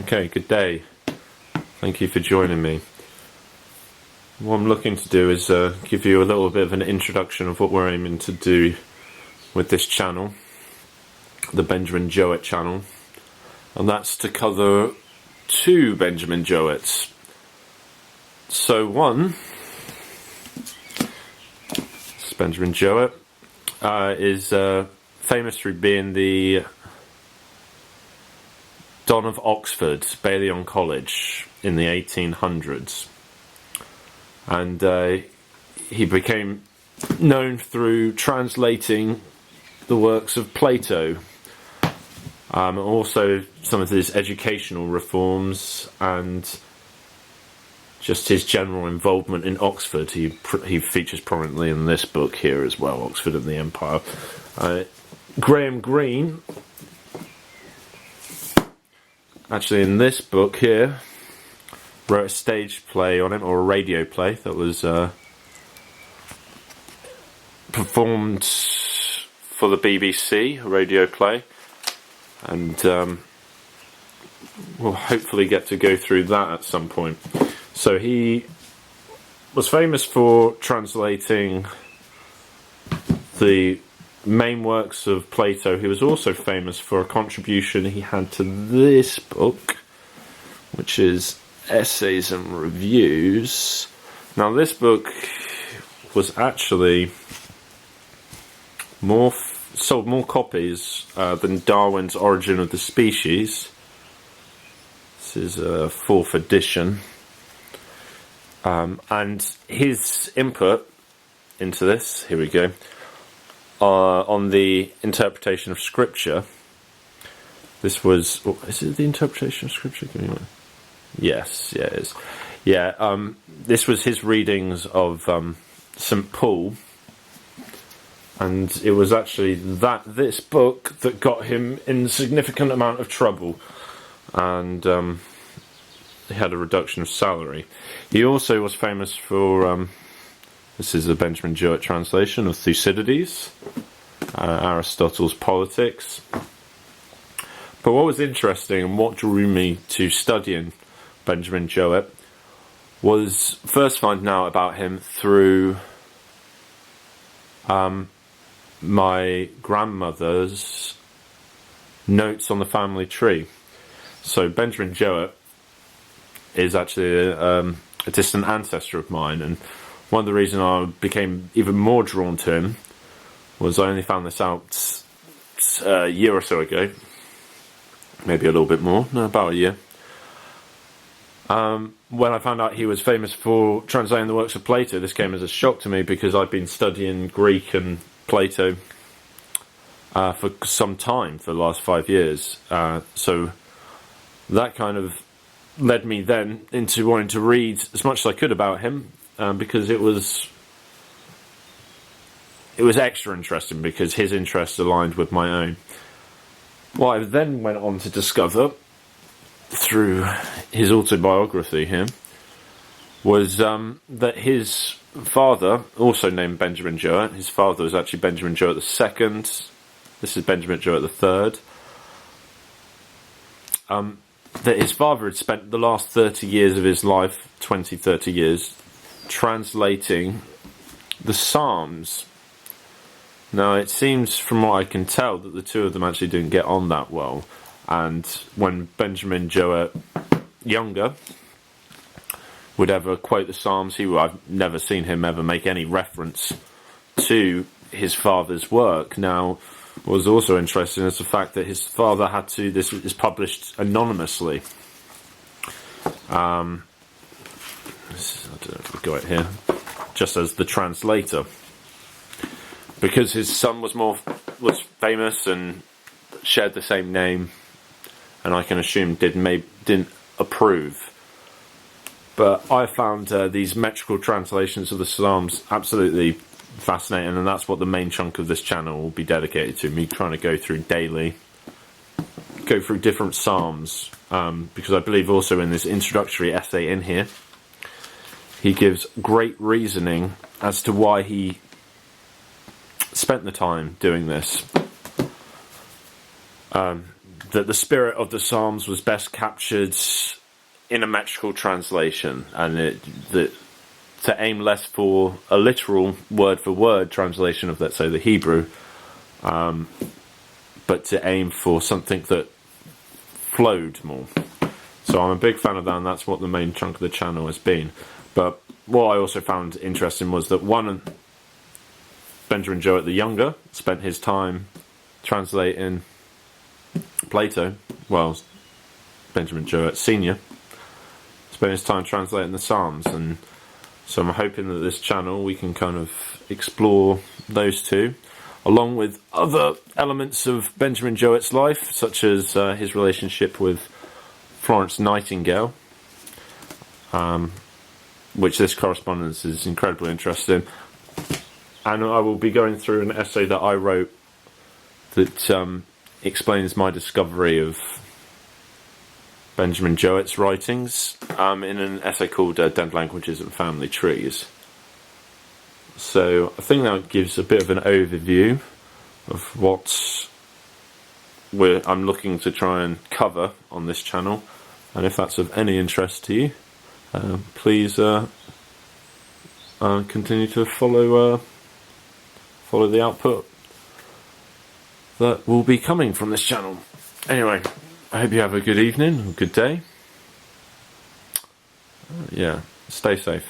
Okay, good day. Thank you for joining me. What I'm looking to do is give you a little bit of an introduction of what we're aiming to do with this channel, the Benjamin Jowett channel, and that's to cover two Benjamin Jowetts. So one, Benjamin Jowett is famous for being the Don of Oxford, Balliol College, in the 1800s. And he became known through translating the works of Plato, also some of his educational reforms and just his general involvement in Oxford. He features prominently in this book here as well, Oxford and the Empire. Graham Greene, actually in this book here, wrote a stage play on him, or a radio play, that was performed for the BBC, a radio play, and we'll hopefully get to go through that at some point. So he was famous for translating the main works of Plato. He was also famous for a contribution he had to this book, which is Essays and Reviews. Now this book was actually sold more copies than Darwin's Origin of the Species. This is a 4th edition. And his input into this, here we go, on the interpretation of Scripture. This was, is it the interpretation of Scripture? Give me one. Yes, yeah, it is. Yeah, this was his readings of St. Paul, and it was actually this book that got him in a significant amount of trouble, and he had a reduction of salary. He also was famous for, this is a Benjamin Jowett translation of Thucydides, Aristotle's Politics. But what was interesting and what drew me to studying Benjamin Jowett was first finding out about him through my grandmother's notes on the family tree. So Benjamin Jowett is actually a distant ancestor of mine, and one of the reasons I became even more drawn to him was I only found this out a year or so ago, maybe a little bit more, no, about a year. When I found out he was famous for translating the works of Plato, this came as a shock to me because I'd been studying Greek and Plato for some time, for the last 5 years. So that kind of led me then into wanting to read as much as I could about him, because it was extra interesting because his interests aligned with my own. What I then went on to discover through his autobiography here was that his father, also named Benjamin Jowett, his father was actually Benjamin Jowett II. This is Benjamin Jowett III. That his father had spent the last 30 years of his life, 30 years, translating the Psalms. Now, it seems from what I can tell that the two of them actually didn't get on that well. And when Benjamin Jowett, younger, would ever quote the Psalms, I've never seen him ever make any reference to his father's work. Now, what was also interesting is the fact that his father this is published anonymously. I don't know if we got it here, just as the translator. Because his son was famous and shared the same name, and I can assume didn't approve. But I found these metrical translations of the Psalms absolutely fascinating, and that's what the main chunk of this channel will be dedicated to, me trying to go through different Psalms, because I believe also in this introductory essay in here, he gives great reasoning as to why he spent the time doing this. that the spirit of the Psalms was best captured in a metrical translation, and to aim less for a literal word-for-word translation of, let's say, the Hebrew, but to aim for something that flowed more. So I'm a big fan of that, and that's what the main chunk of the channel has been. But what I also found interesting was that Benjamin Jowett the Younger spent his time translating Plato, well, Benjamin Jowett Senior spent his time translating the Psalms, and so I'm hoping that this channel we can kind of explore those two, along with other elements of Benjamin Jowett's life, such as his relationship with Florence Nightingale, which this correspondence is incredibly interesting. And I will be going through an essay that I wrote that explains my discovery of Benjamin Jowett's writings in an essay called Dead Languages and Family Trees. So I think that gives a bit of an overview of what I'm looking to try and cover on this channel, and if that's of any interest to you, please continue to follow the output that will be coming from this channel. Anyway, I hope you have a good evening, a good day. Yeah, stay safe.